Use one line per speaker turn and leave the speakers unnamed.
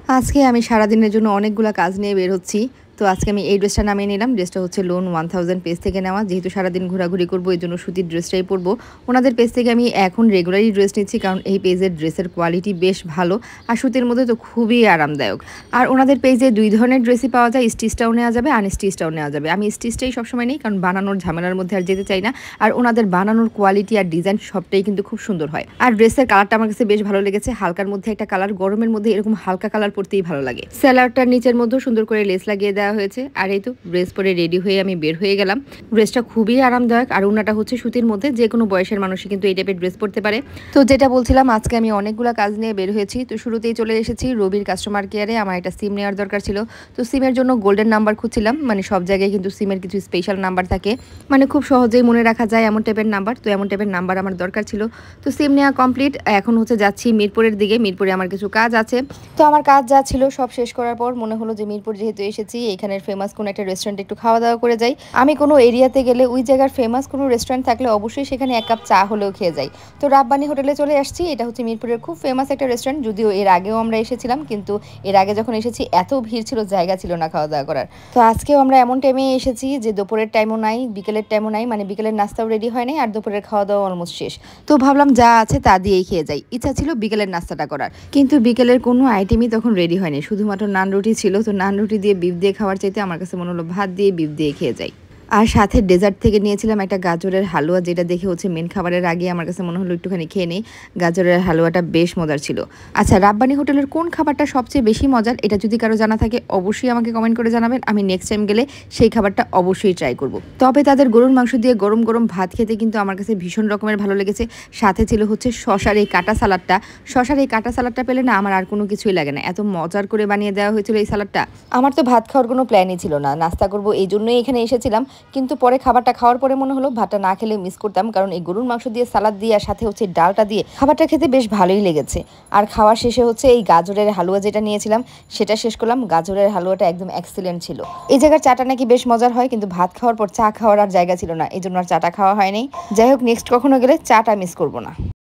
আজকে আমি সারাদিনের জন্য অনেকগুলা কাজ নিয়ে বের হচ্ছি। তো আজকে আমি এই ড্রেসটা নামিয়ে নিলাম। ড্রেসটা হচ্ছে লোন 1000 পেজ থেকে নেওয়া। যেহেতু সারাদিন ঘোরাঘুরি করব এজন্য সুতির ড্রেসটাই পরবো। ওনাদের পেজ থেকে আমি এখন রেগুলারই ড্রেস নিচ্ছি, কারণ এই পেজের ড্রেসের কোয়ালিটি বেশ ভালো আর সুতির মধ্যে তো খুবই আরামদায়ক। আর ওনাদের পেজে ২ ধরনের ড্রেসই পাওয়া যায়, স্টিচটাও নেওয়া যাবে, আনস্টিচটাও নেওয়া যাবে। আমি স্টিচটাই সবসময় নিই, কারণ বানানোর ঝামেলার মধ্যে আর যেতে চাই না। আর ওনাদের বানানোর কোয়ালিটি আর ডিজাইন সবটাই কিন্তু খুব সুন্দর হয়। আর ড্রেসের কালারটা আমার কাছে বেশ ভালো লেগেছে। হালকার মধ্যে একটা কালার, গরমের মধ্যে এরকম হালকা কালার পরতেই ভালো লাগে। সেলারটার নিচের মধ্যেও সুন্দর করে লেস লাগিয়ে দেওয়া হয়েছে। আর এই তো ড্রেস পরে রেডি হয়ে আমি বের হয়ে গেলাম। ড্রেসটা খুবই আরামদায়ক আর ওনাটা হচ্ছে সুতির মধ্যে, যে কোনো বয়সের মানুষই কিন্তু এই টাইপের ড্রেস পরতে পারে। তো যেটা বলছিলাম, আজকে আমি অনেকগুলো কাজ নিয়ে বের হয়েছি। তো শুরুতেই চলে এসেছি রবির কাস্টমার কেয়ারে। আমার একটা সিম নেওয়ার দরকার ছিল। তো সিমের জন্য গোল্ডেন নাম্বার খুঁজছিলাম। মানে সব জায়গায় কিন্তু সিমের কিছু স্পেশাল নাম্বার থাকে, মানে খুব সহজেই মনে রাখা যায় এমন টাইপের নাম্বার। তো এমন টাইপের নাম্বার আমার দরকার ছিল। তো সিম নেওয়া কমপ্লিট। এখন হচ্ছে যাচ্ছি মিরপুরের দিকে। মিরপুরে আমার কিছু কাজ আছে। তো আমার কাজ যা ছিল সব শেষ করার পর মনে হলো যে মিরপুর যেহেতু এসেছি, এখানের ফেমাস কোনো একটা রেস্টুরেন্টে একটু খাওয়া দাওয়া করে যাই। আমি কোনো এরিয়াতে গেলে ওই জায়গার ফেমাস কোনো রেস্টুরেন্ট থাকলে অবশ্যই সেখানে এক কাপ চা হলেও খেয়ে যাই। তো রাব্বানি হোটেলে চলে আসছি। এটা হচ্ছে মিরপুরের খুব ফেমাস একটা রেস্টুরেন্ট। যদিও এর আগেও আমরা এসেছিলাম, কিন্তু এর আগে যখন এসেছি এত ভিড় ছিল, জায়গা ছিল না খাওয়া দাওয়া করার। তো আজকেও আমরা এমন টাইমে এসেছি যে দুপুরের টাইমও নাই, বিকেলের টাইমও নাই, মানে বিকেলের নাস্তাও রেডি হয় নাই আর দুপুরের খাওয়া দাওয়া অলমোস্ট শেষ। তো ভাবলাম যা আছে তা দিয়েই খেয়ে যাই। ইচ্ছা ছিল বিকেলের নাস্তাটা করার, কিন্তু বিকেলের কোনো আইটেমই তখন রেডি হয়নি, শুধুমাত্র নান রুটি ছিল। তো নান রুটি দিয়ে বিফ দিয়ে খাওয়ার চাইতে আমার কাছে মনে হলো ভাত দিয়ে বিফ দিয়ে খেয়ে যাই। আর সাথে ডেজার্ট থেকে নিয়েছিলাম একটা গাজরের হালুয়া, যেটা দেখে হচ্ছে মেন খাবারের আগে আমার কাছে মনে হলো একটুখানি খেয়ে নেই। গাজরের হালুয়াটা বেশ মজার ছিল। আচ্ছা, রাব্বানি হোটেলের কোন খাবারটা সবচেয়ে বেশি মজার, এটা যদি কারো জানা থাকে অবশ্যই আমাকে কমেন্ট করে জানাবেন। আমি নেক্সট টাইম গেলে সেই খাবারটা অবশ্যই ট্রাই করব। তবে তাদের গরুর মাংস দিয়ে গরম গরম ভাত খেতে কিন্তু আমার কাছে ভীষণ রকমের ভালো লেগেছে। সাথে ছিল হচ্ছে শশার এই কাটা সালাডটা। শশার এই কাটা সালাডটা পেলে না আমার আর কোনো কিছুই লাগে না, এত মজার করে বানিয়ে দেওয়া হয়েছিল এই সালাডটা। আমার তো ভাত খাওয়ার কোনো প্ল্যানই ছিল না, নাস্তা করব এই জন্যই এখানে এসেছিলাম। কিন্তু পরে খাবারটা খাওয়ার পরে মনে হলো ভাতটা না খেলে মিস করতাম, কারণ এই গরুর মাংস দিয়ে সালাদ দিয়ে আর সাথে হচ্ছে ডালটা দিয়ে খাবারটা খেতে বেশ ভালোই লেগেছে। আর খাওয়ার শেষে হচ্ছে এই গাজরের হালুয়া যেটা নিয়েছিলাম সেটা শেষ করলাম। গাজরের হালুয়াটা একদম এক্সিলেন্ট ছিল। এই জায়গার চাটা নাকি বেশ মজার হয়, কিন্তু ভাত খাওয়ার পর চা খাওয়ার আর জায়গা ছিল না, এই জন্য আর চাটা খাওয়া হয়নি। যাই হোক, নেক্সট কখনো গেলে চাটা মিস করবো না।